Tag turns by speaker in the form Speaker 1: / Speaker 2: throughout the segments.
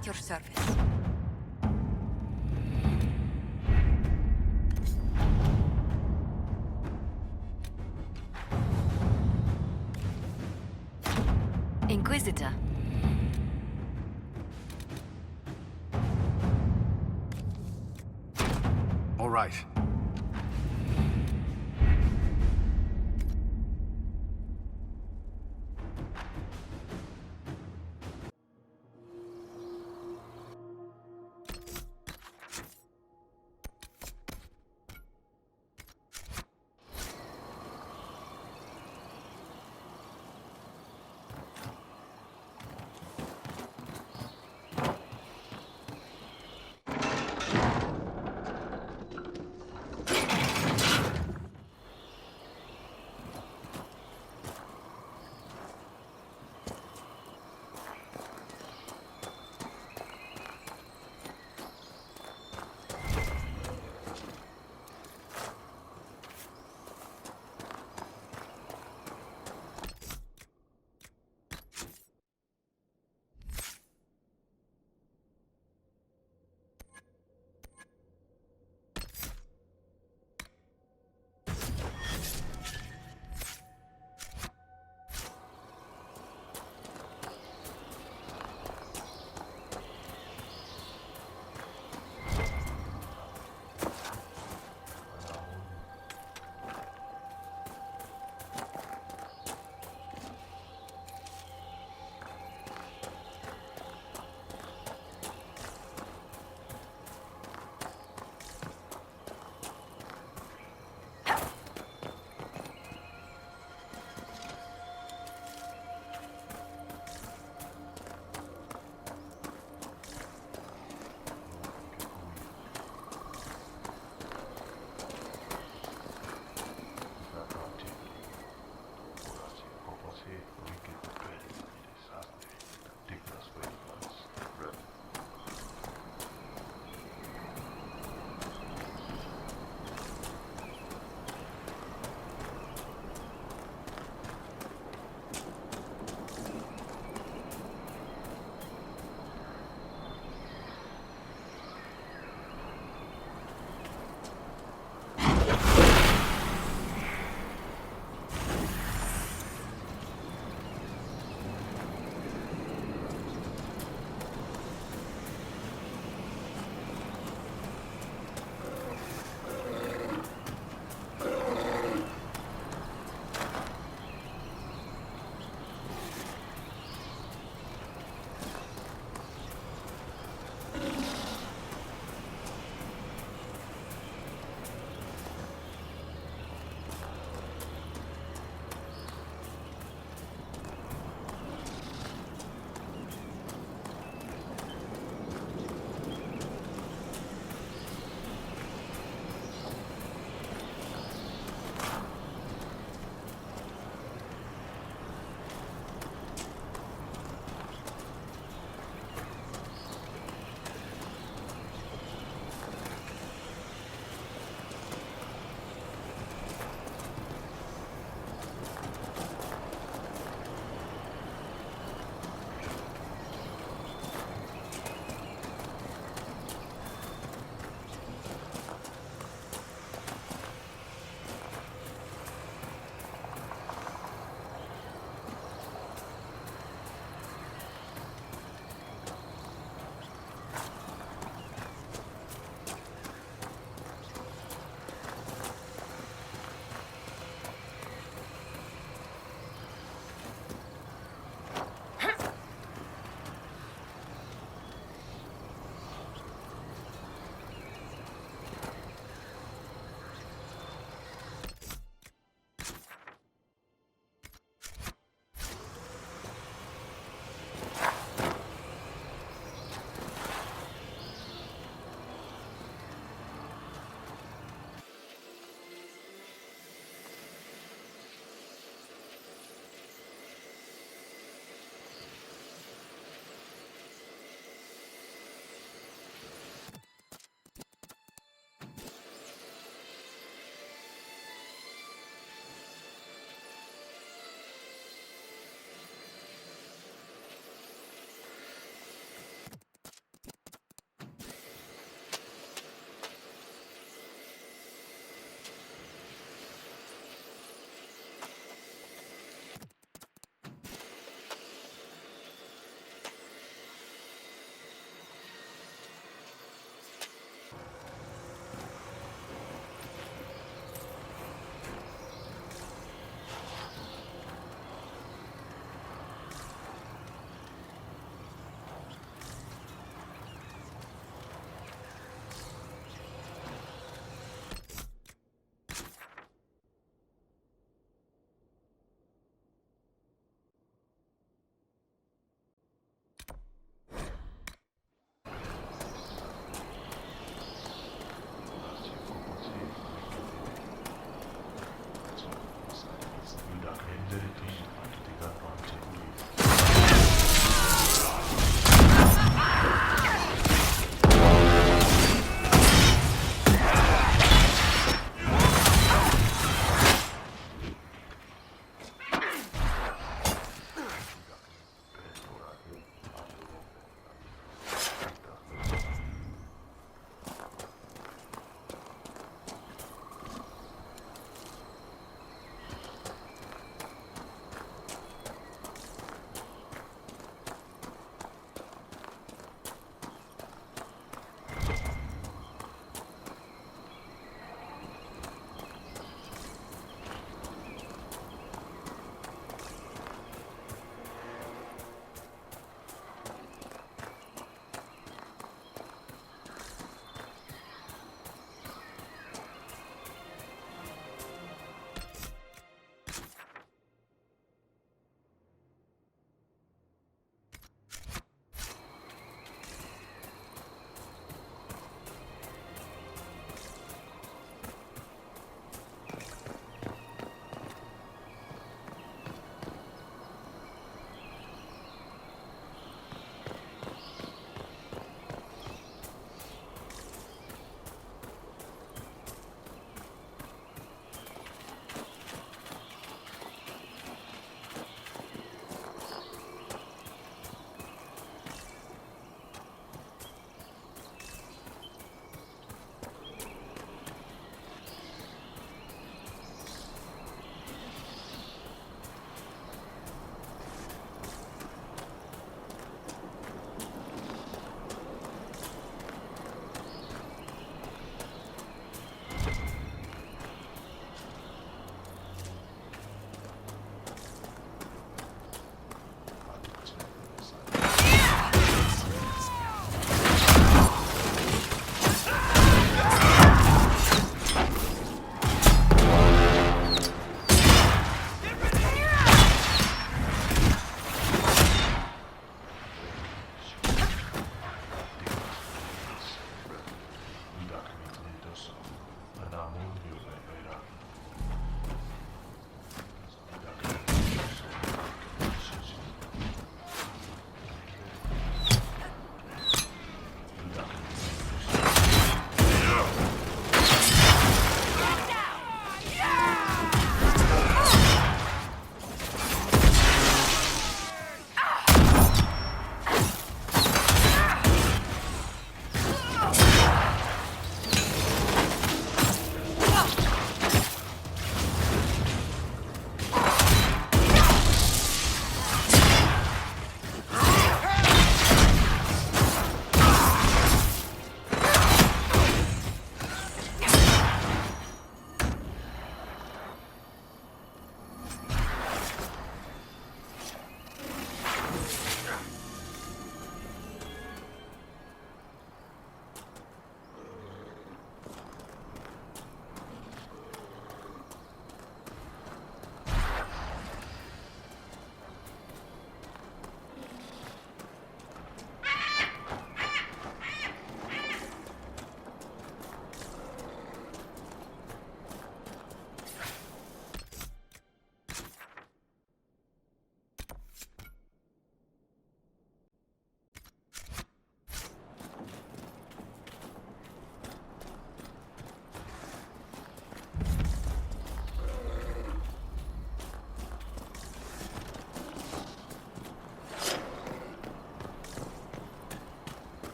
Speaker 1: At your service. Inquisitor.
Speaker 2: All right.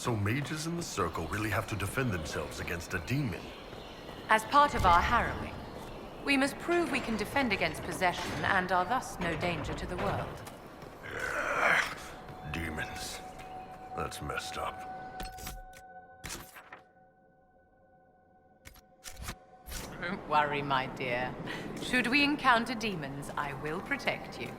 Speaker 2: So mages in the circle really have to defend themselves against a demon?
Speaker 3: As part of our harrowing, we must prove we can defend against possession and are thus no danger to the world.
Speaker 2: Demons. That's messed up.
Speaker 3: Don't worry, my dear. Should we encounter demons, I will protect you.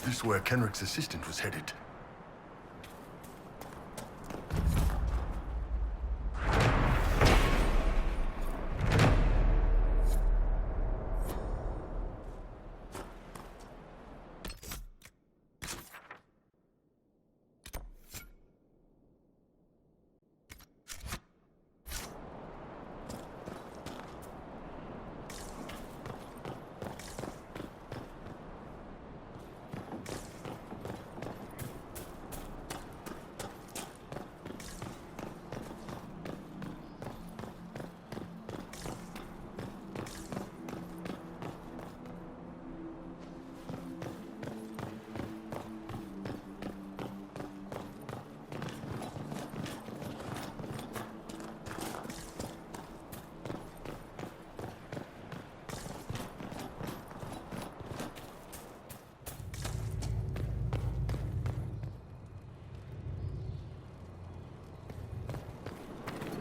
Speaker 2: This is where Kenrick's assistant was headed.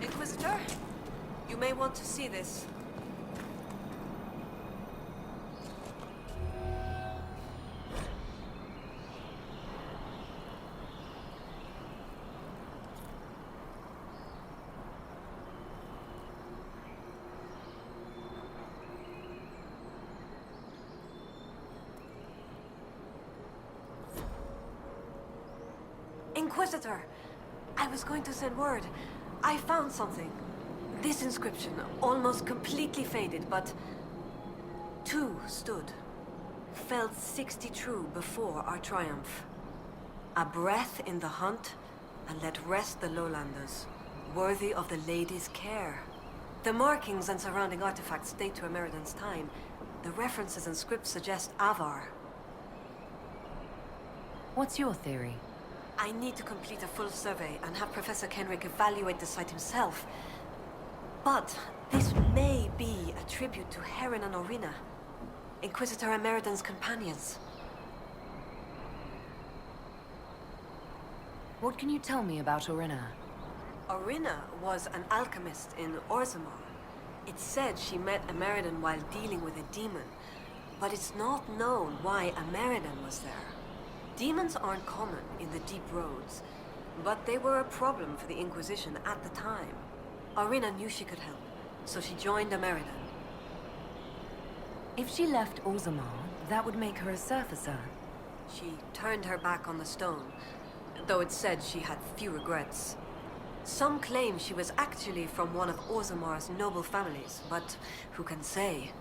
Speaker 4: Inquisitor, you may want to see this. Inquisitor, I was going to send word. I found something. This inscription, almost completely faded, but... 2 stood. Felt 60 true before our triumph. A breath in the hunt, and let rest the lowlanders, worthy of the lady's care. The markings and surrounding artifacts date to Ameridan's time. The references and scripts suggest Avvar.
Speaker 1: What's your theory?
Speaker 4: I need to complete a full survey and have Professor Kenrick evaluate the site himself. But this may be a tribute to Heron and Orina, Inquisitor Ameridan's companions.
Speaker 1: What can you tell me about Orina?
Speaker 4: Orina was an alchemist in Orzammar. It's said she met Ameridan while dealing with a demon, but it's not known why Ameridan was there. Demons aren't common in the deep roads, but they were a problem for the Inquisition at the time. Orina knew she could help, so she joined Ameridan.
Speaker 1: If she left Orzammar, that would make her a surfacer.
Speaker 4: She turned her back on the stone, though it's said she had few regrets. Some claim she was actually from one of Orzammar's noble families, but who can say?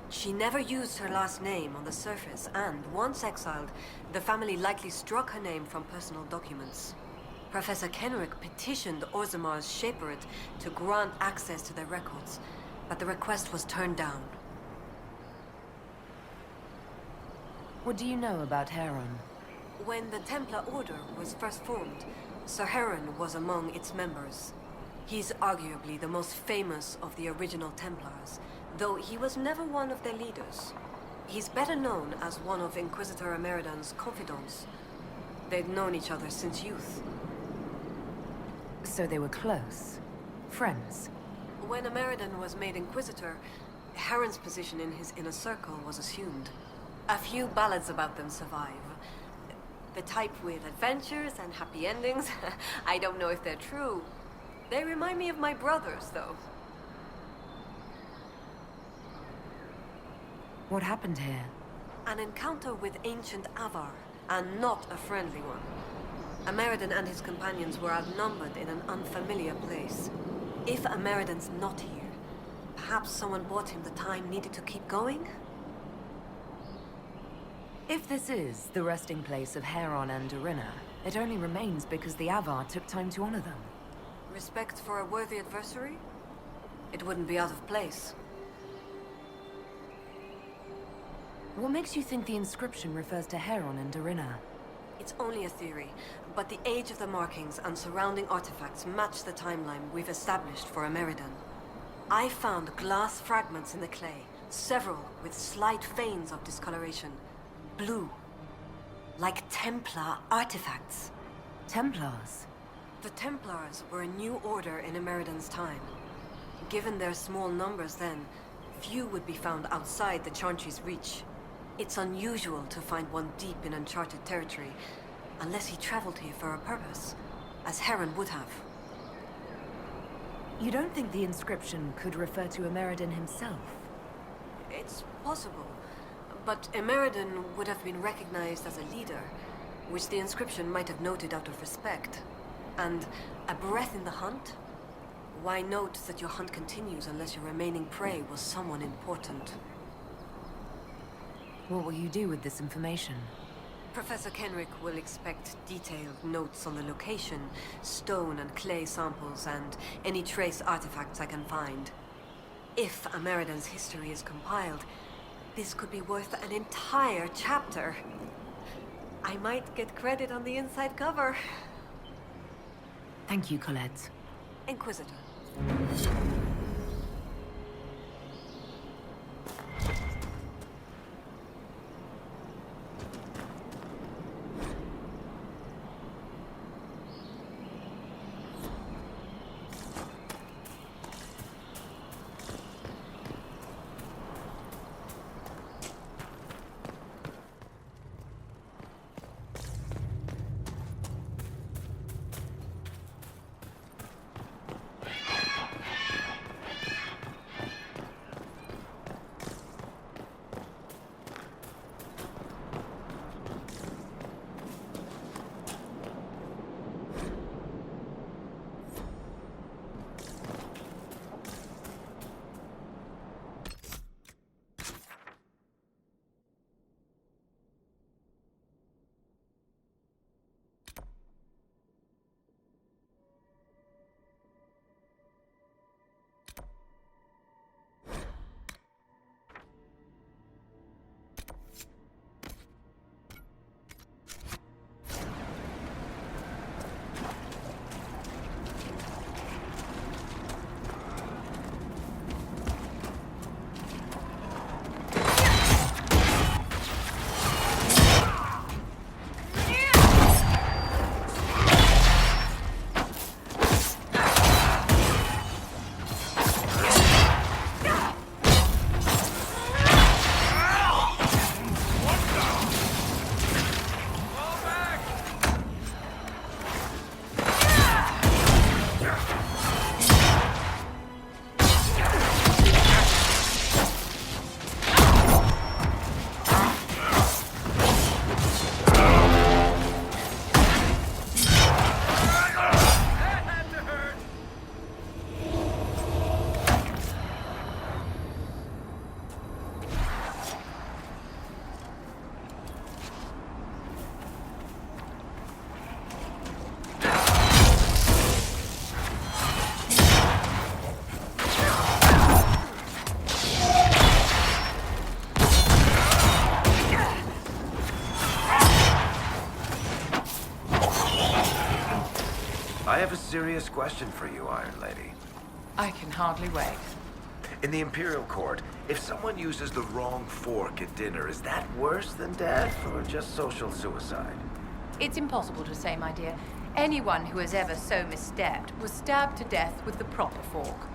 Speaker 4: She never used her last name on the surface, and once exiled, the family likely struck her name from personal documents. Professor Kenrick petitioned Orzammar's Shaperate to grant access to their records, but the request was turned down.
Speaker 1: What do you know about Heron?
Speaker 4: When the Templar Order was first formed, Sir Heron was among its members. He's arguably the most famous of the original Templars, though he was never one of their leaders. He's better known as one of Inquisitor Ameridan's confidants. They'd known each other since youth.
Speaker 1: So they were close? Friends?
Speaker 4: When Ameridan was made Inquisitor, Heron's position in his inner circle was assumed. A few ballads about them survive. The type with adventures and happy endings. I don't know if they're true. They remind me of my brothers, though.
Speaker 1: What happened here?
Speaker 4: An encounter with ancient Avvar, and not a friendly one. Ameridan and his companions were outnumbered in an unfamiliar place. If Ameridan's not here, perhaps someone bought him the time needed to keep going?
Speaker 1: If this is the resting place of Heron and Orina, it only remains because the Avvar took time to honor them.
Speaker 4: Respect for a worthy adversary? It wouldn't be out of place.
Speaker 1: What makes you think the inscription refers to Heron and Orina?
Speaker 4: It's only a theory, but the age of the markings and surrounding artifacts match the timeline we've established for Ameridan. I found glass fragments in the clay, several with slight veins of discoloration. Blue. Like Templar artifacts.
Speaker 1: Templars?
Speaker 4: The Templars were a new order in Ameridan's time. Given their small numbers then, few would be found outside the Chantry's reach. It's unusual to find one deep in uncharted territory, unless he traveled here for a purpose, as Heron would have.
Speaker 1: You don't think the inscription could refer to Emeridon himself?
Speaker 4: It's possible, but Emeridon would have been recognized as a leader, which the inscription might have noted out of respect. And a breath in the hunt? Why note that your hunt continues unless your remaining prey was someone important?
Speaker 1: What will you do with this information?
Speaker 4: Professor Kenrick will expect detailed notes on the location, stone and clay samples, and any trace artifacts I can find. If Emeridon's history is compiled, this could be worth an entire chapter. I might get credit on the inside cover.
Speaker 1: Thank you, Colette.
Speaker 4: Inquisitor.
Speaker 5: I have a serious question for you, Iron Lady.
Speaker 3: I can hardly wait.
Speaker 5: In the Imperial Court, if someone uses the wrong fork at dinner, is that worse than death or just social suicide?
Speaker 3: It's impossible to say, my dear. Anyone who has ever so misstepped was stabbed to death with the proper fork.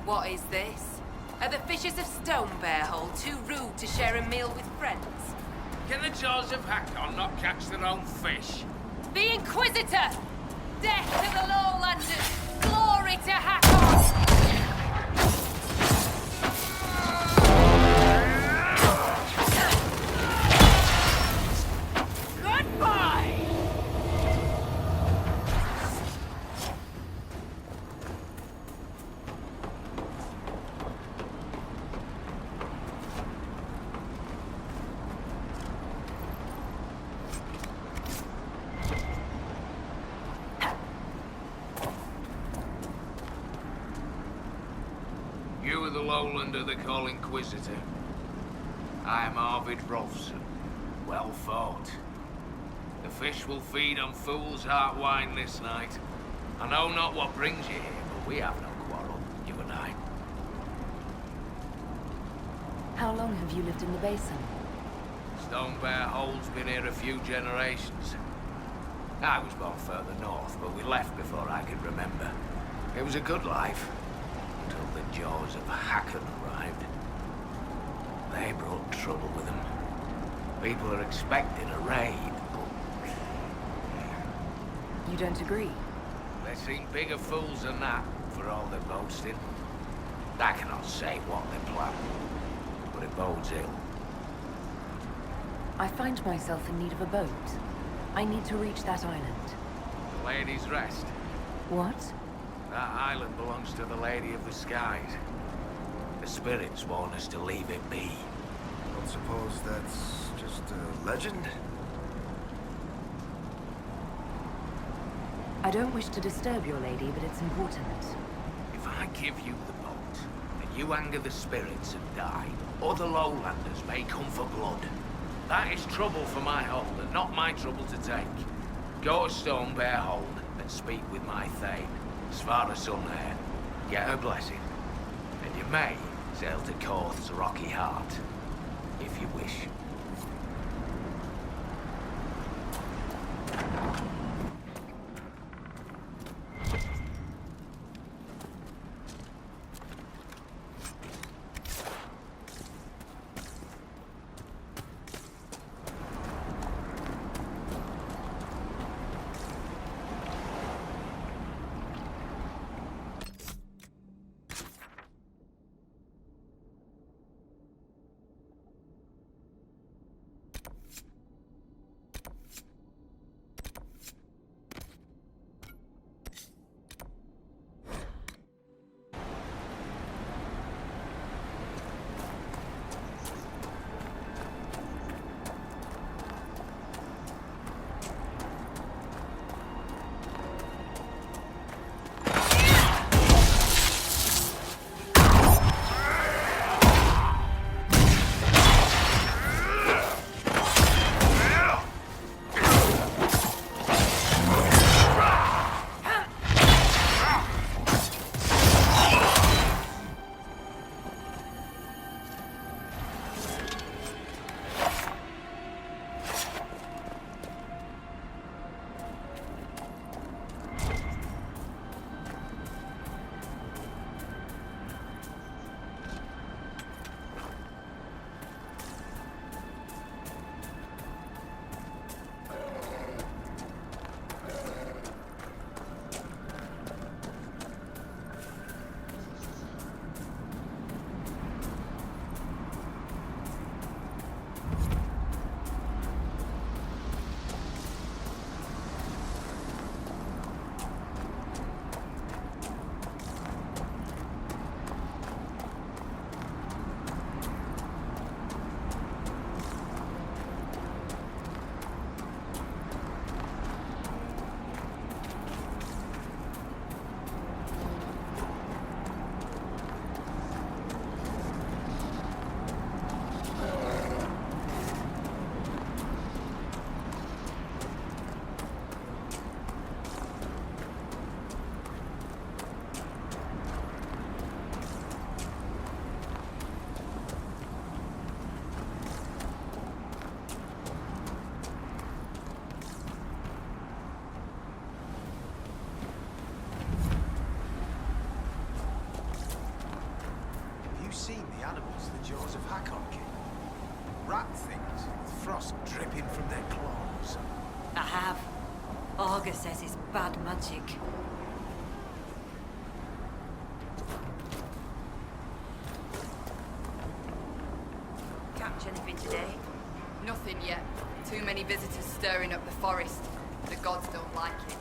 Speaker 6: What is this? Are the fishes of Stone Bear Hole too rude to share a meal with friends?
Speaker 7: Can the jaws of Hakon not catch their own fish?
Speaker 6: The Inquisitor! Death to the Lowlanders! Glory to Hakon!
Speaker 7: lowlander they call Inquisitor. I am Arvid Rolfson. Well fought. The fish will feed on fool's heart wine this night. I know not what brings you here, but we have no quarrel, you and I.
Speaker 1: How long have you lived in the basin?
Speaker 7: Stone Bear Hole's been here a few generations. I was born further north, but we left before I could remember. It was a good life, until the jaws of Hakon arrived. They brought trouble with them. People are expecting a raid, but...
Speaker 1: You don't agree?
Speaker 7: They seem bigger fools than that, for all their boasting. I cannot say what they plan, but it bodes ill.
Speaker 1: I find myself in need of a boat. I need to reach that island.
Speaker 7: The Lady's Rest.
Speaker 1: What?
Speaker 7: That island belongs to the Lady of the Skies. The spirits warn us to leave it be.
Speaker 5: Don't suppose that's just a legend?
Speaker 1: I don't wish to disturb your lady, but it's important.
Speaker 7: If I give you the boat, and you anger the spirits and die, other lowlanders may come for blood. That is trouble for my hold, and not my trouble to take. Go to Stone Bear Hold and speak with my Thane, Svarah son heir. Get her blessing. And you may sail to Korth's rocky heart, if you wish.
Speaker 5: Seen the animals the jaws of Hakon kill? Rat things with frost dripping from their claws.
Speaker 4: I have. Augur says it's bad magic.
Speaker 6: Catch anything today? Nothing yet. Too many visitors stirring up the forest. The gods don't like it.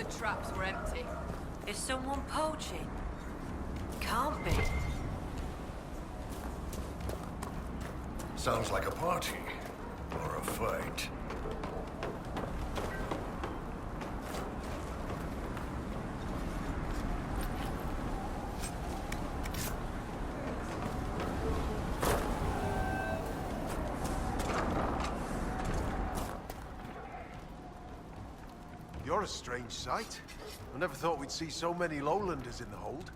Speaker 6: the traps were empty.
Speaker 4: Is someone poaching? Can't be.
Speaker 2: Sounds like a party. Or a fight.
Speaker 8: You're a strange sight. I never thought we'd see so many lowlanders in the hold.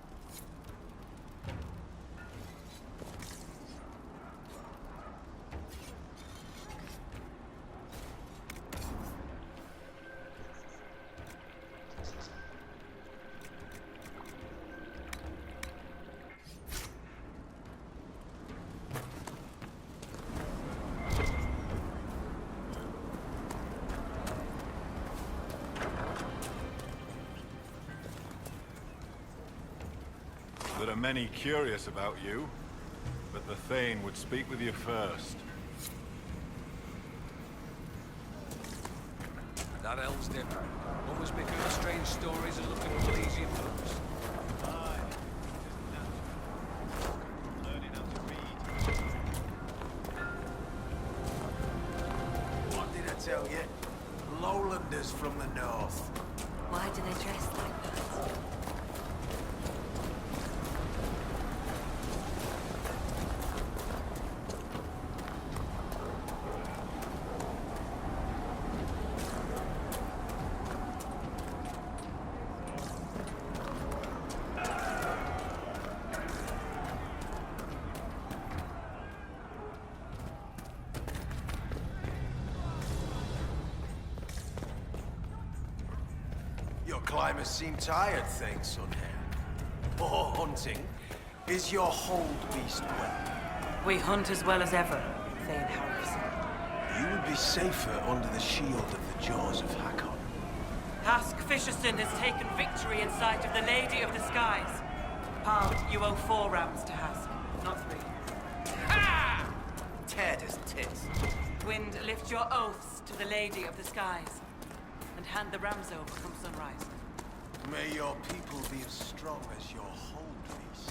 Speaker 9: There are many curious about you, but the Thane would speak with you first.
Speaker 10: That elves dipper. Always picking up strange stories and looking for easy folks.
Speaker 8: What did I tell you? Lowlanders from the north.
Speaker 4: Why do they dress like that?
Speaker 8: Your climbers seem tired, thanks, Sunhair. Or hunting. Is your hold beast well?
Speaker 11: We hunt as well as ever, Thane Harrison.
Speaker 8: You would be safer under the shield of the jaws of Hakon.
Speaker 11: Hask Fisherson has taken victory in sight of the Lady of the Skies. Pal, you owe 4 rounds to Hask, not 3.
Speaker 8: Ha! Tear his tits.
Speaker 11: Wind, lift your oaths to the Lady of the Skies, and hand the rams over from sunrise.
Speaker 8: May your people be as strong as your hold beast.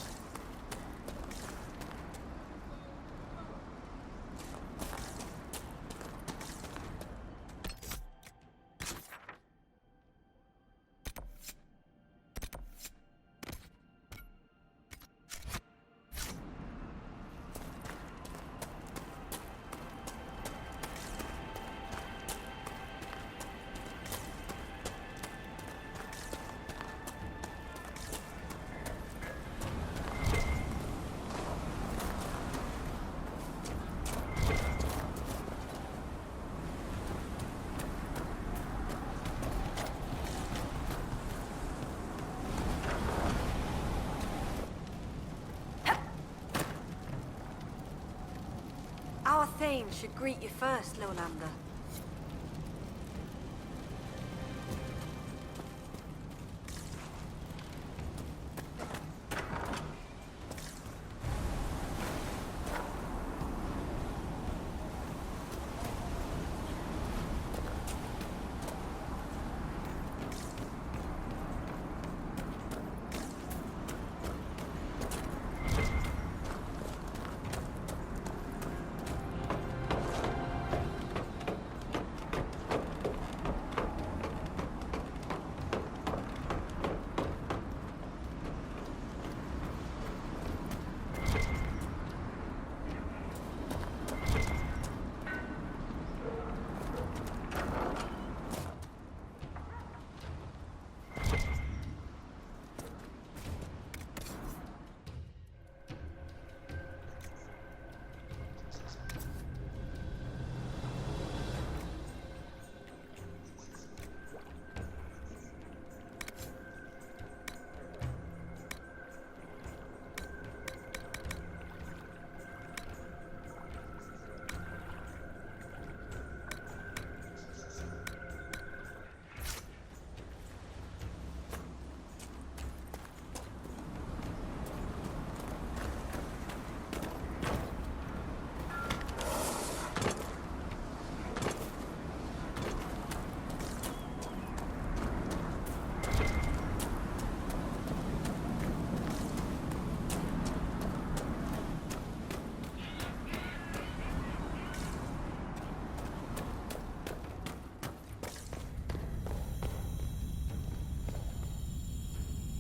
Speaker 4: Our Thane should greet you first, Lowlander.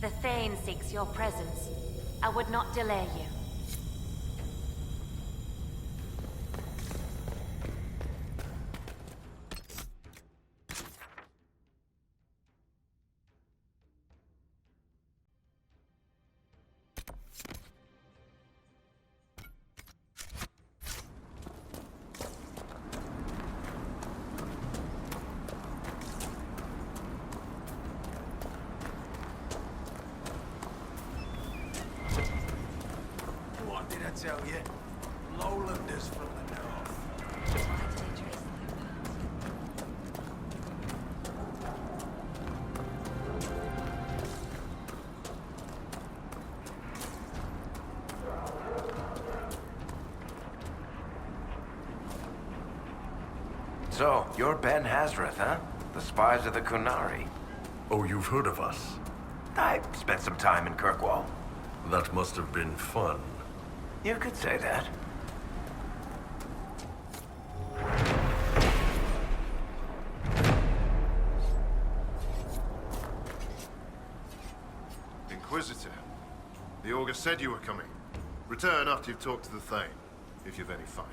Speaker 12: The Thane seeks your presence. I would not delay you.
Speaker 8: What did I tell you? Lowlanders from the north.
Speaker 5: So, you're Ben Hazrith, huh? The spies of the Kunari.
Speaker 2: Oh, you've heard of us?
Speaker 5: I spent some time in Kirkwall.
Speaker 2: That must have been fun.
Speaker 5: You could say that.
Speaker 13: Inquisitor, the Augur said you were coming. Return after you've talked to the Thane, if you've any fight.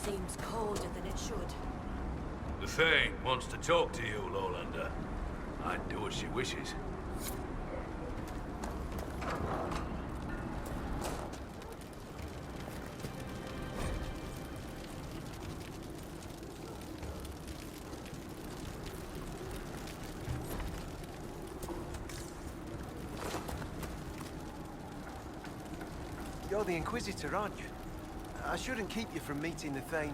Speaker 4: Seems colder than it should.
Speaker 10: The Thane wants to talk to you, Lowlander. I'd do as she wishes.
Speaker 8: You're the Inquisitor, aren't you? I shouldn't keep you from meeting the Thane.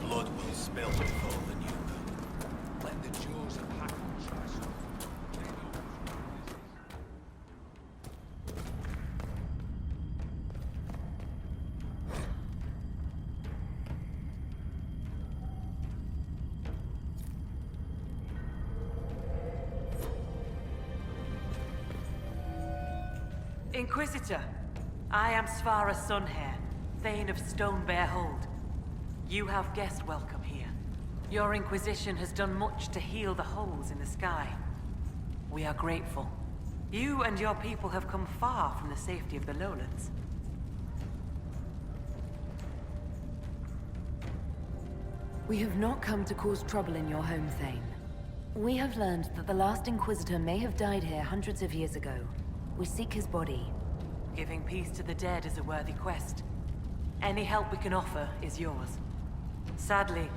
Speaker 10: Blood will spill before the new moon. Let the jaws of Hakon try something.
Speaker 11: Inquisitor, I am Svarah's son here, Thane of Stone Bear Hold. You have guest welcome here. Your Inquisition has done much to heal the holes in the sky. We are grateful. You and your people have come far from the safety of the lowlands.
Speaker 1: We have not come to cause trouble in your home, Thane. We have learned that the last Inquisitor may have died here hundreds of years ago. We seek his body.
Speaker 11: Giving peace to the dead is a worthy quest. Any help we can offer is yours. Sadly,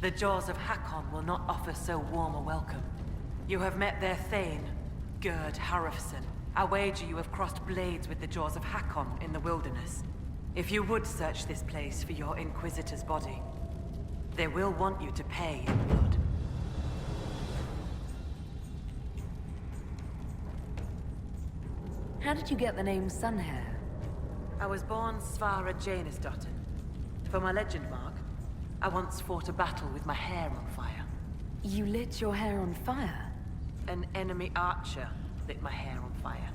Speaker 11: the jaws of Hakon will not offer so warm a welcome. You have met their Thane, Gerd Harrofson. I wager you have crossed blades with the jaws of Hakon in the wilderness. If you would search this place for your Inquisitor's body, they will want you to pay in blood.
Speaker 1: How did you get the name Sunhair?
Speaker 11: I was born Svarah Janisdottir. For my legend mark, I once fought a battle with my hair on fire.
Speaker 1: You lit your hair on fire?
Speaker 11: An enemy archer lit my hair on fire.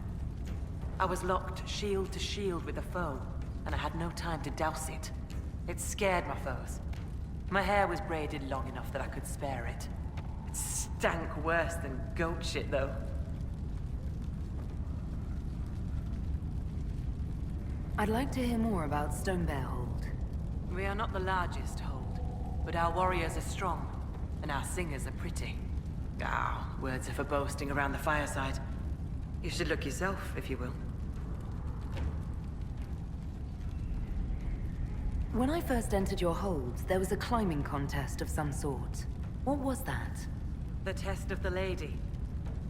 Speaker 11: I was locked shield to shield with a foe, and I had no time to douse it. It scared my foes. My hair was braided long enough that I could spare it. It stank worse than goat shit, though.
Speaker 1: I'd like to hear more about Stone Bear Hold.
Speaker 11: We are not the largest hold, but our warriors are strong, and our singers are pretty. Ah, words are for boasting around the fireside. You should look yourself, if you will.
Speaker 1: When I first entered your hold, there was a climbing contest of some sort. What was that?
Speaker 11: The test of the lady.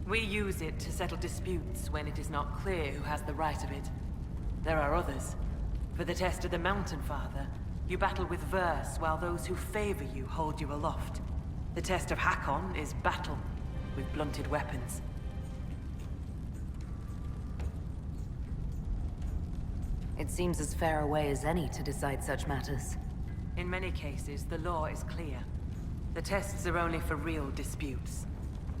Speaker 11: We use it to settle disputes when it is not clear who has the right of it. There are others. For the test of the Mountain Father, you battle with verse while those who favor you hold you aloft. The test of Hakon is battle with blunted weapons.
Speaker 1: It seems as fair a way as any to decide such matters.
Speaker 11: In many cases, the law is clear. The tests are only for real disputes.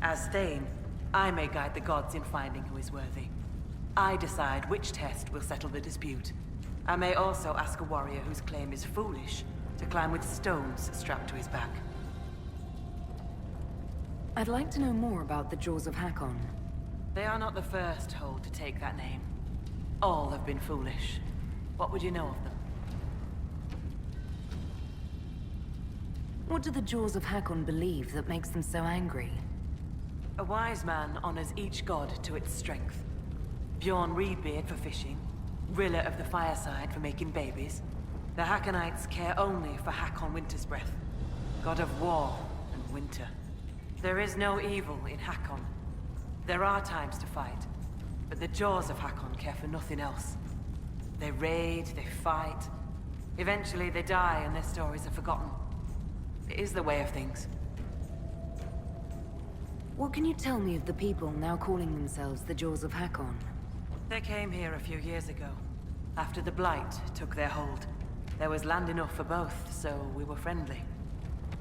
Speaker 11: As Thane, I may guide the gods in finding who is worthy. I decide which test will settle the dispute. I may also ask a warrior whose claim is foolish to climb with stones strapped to his back.
Speaker 1: I'd like to know more about the Jaws of Hakon.
Speaker 11: They are not the first hold to take that name. All have been foolish. What would you know of them?
Speaker 1: What do the Jaws of Hakon believe that makes them so angry?
Speaker 11: A wise man honors each god to its strength. Bjorn Reedbeard for fishing, Rilla of the Fireside for making babies. The Hakonites care only for Hakon Wintersbreath, god of war and winter. There is no evil in Hakon. There are times to fight, but the Jaws of Hakon care for nothing else. They raid, they fight. Eventually they die and their stories are forgotten. It is the way of things.
Speaker 1: What can you tell me of the people now calling themselves the Jaws of Hakon?
Speaker 11: They came here a few years ago, after the Blight took their hold. There was land enough for both, so we were friendly.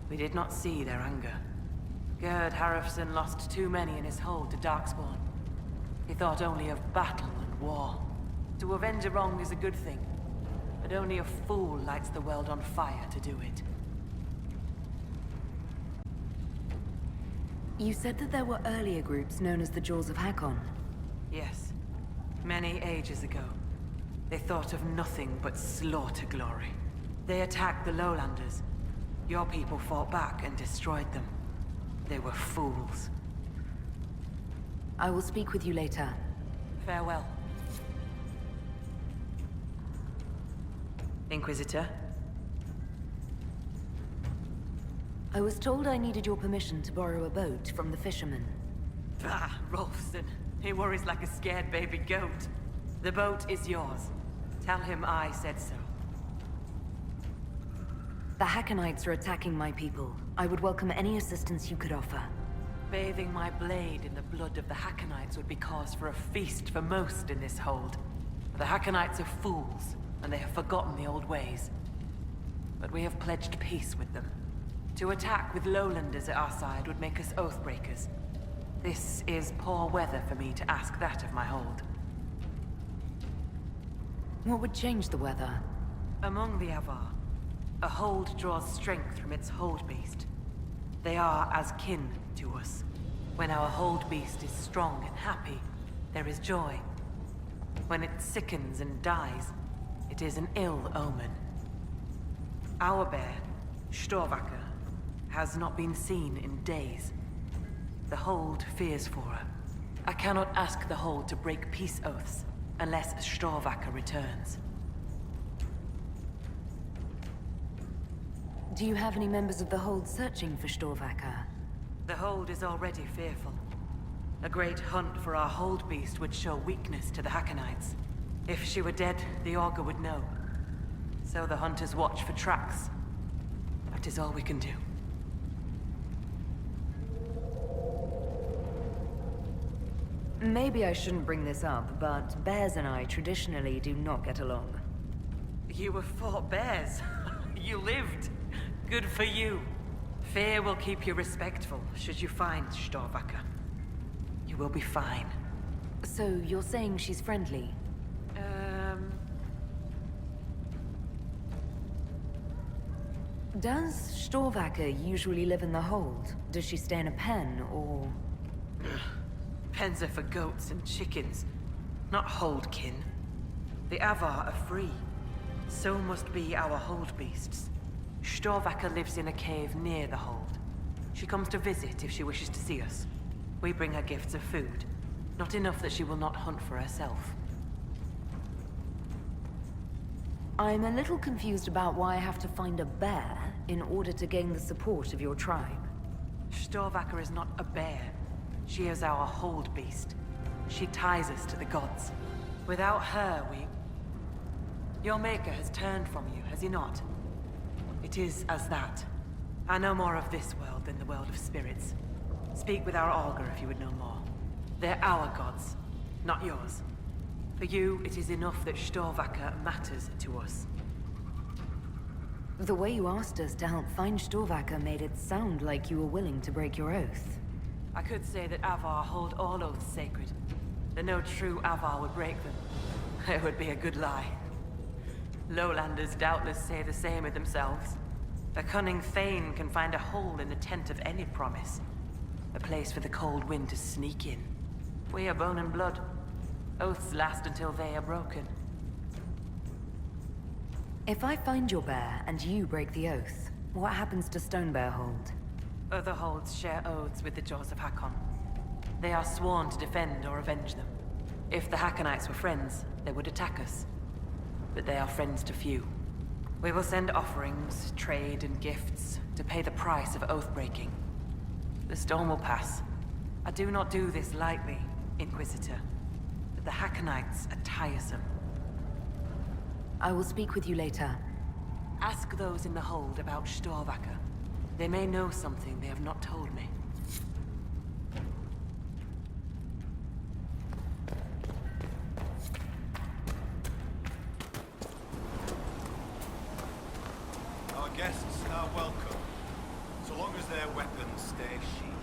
Speaker 11: We did not see their anger. Gerd Harrofson lost too many in his hold to Darkspawn. He thought only of battle and war. To avenge a wrong is a good thing, but only a fool lights the world on fire to do it.
Speaker 1: You said that there were earlier groups known as the Jaws of Hakon.
Speaker 11: Yes. Many ages ago. They thought of nothing but slaughter glory. They attacked the Lowlanders. Your people fought back and destroyed them. They were fools.
Speaker 1: I will speak with you later.
Speaker 11: Farewell. Inquisitor?
Speaker 1: I was told I needed your permission to borrow a boat from the fishermen.
Speaker 11: Bah, Rolfson. He worries like a scared baby goat. The boat is yours. Tell him I said so.
Speaker 1: The Hakonites are attacking my people. I would welcome any assistance you could offer.
Speaker 11: Bathing my blade in the blood of the Hakonites would be cause for a feast for most in this hold. The Hakonites are fools, and they have forgotten the old ways. But we have pledged peace with them. To attack with Lowlanders at our side would make us oathbreakers. This is poor weather for me to ask that of my hold.
Speaker 1: What would change the weather?
Speaker 11: Among the Avvar, a hold draws strength from its hold beast. They are as kin to us. When our hold beast is strong and happy, there is joy. When it sickens and dies, it is an ill omen. Our bear, Storvacker, has not been seen in days. The hold fears for her. I cannot ask the hold to break peace oaths unless Storvacker returns.
Speaker 1: Do you have any members of the hold searching for Storvacker?
Speaker 11: The hold is already fearful. A great hunt for our hold beast would show weakness to the Hakkonites. If she were dead, the Augur would know. So the hunters watch for tracks. That is all we can do.
Speaker 1: Maybe I shouldn't bring this up, but bears and I traditionally do not get along.
Speaker 11: You have fought bears. You lived. Good for you. Fear will keep you respectful should you find Storvaka. You will be fine.
Speaker 1: So you're saying she's friendly? Does Storvaka usually live in the hold? Does she stay in a pen, or...?
Speaker 11: Pens are for goats and chickens, not holdkin. The Avvar are free. So must be our hold beasts. Storvaka lives in a cave near the hold. She comes to visit if she wishes to see us. We bring her gifts of food. Not enough that she will not hunt for herself.
Speaker 1: I'm a little confused about why I have to find a bear in order to gain the support of your tribe.
Speaker 11: Storvaka is not a bear. She is our hold beast. She ties us to the gods. Without her, we... Your maker has turned from you, has he not? It is as that. I know more of this world than the world of spirits. Speak with our Augur if you would know more. They're our gods, not yours. For you, it is enough that Storvaka matters to us.
Speaker 1: The way you asked us to help find Storvaka made it sound like you were willing to break your oath.
Speaker 11: I could say that Avvar hold all oaths sacred. That no true Avvar would break them. It would be a good lie. Lowlanders doubtless say the same of themselves. A cunning Thane can find a hole in the tent of any promise. A place for the cold wind to sneak in. We are bone and blood. Oaths last until they are broken.
Speaker 1: If I find your bear and you break the oath, what happens to Stone Bear Hold?
Speaker 11: Other holds share oaths with the Jaws of Hakon. They are sworn to defend or avenge them. If the Hakkonites were friends, they would attack us. But they are friends to few. We will send offerings, trade, and gifts to pay the price of oath-breaking. The storm will pass. I do not do this lightly, Inquisitor. But the Hakkonites are tiresome.
Speaker 1: I will speak with you later.
Speaker 11: Ask those in the hold about Storvaka. They may know something they have not told me.
Speaker 9: Our guests are welcome, so long as their weapons stay sheathed.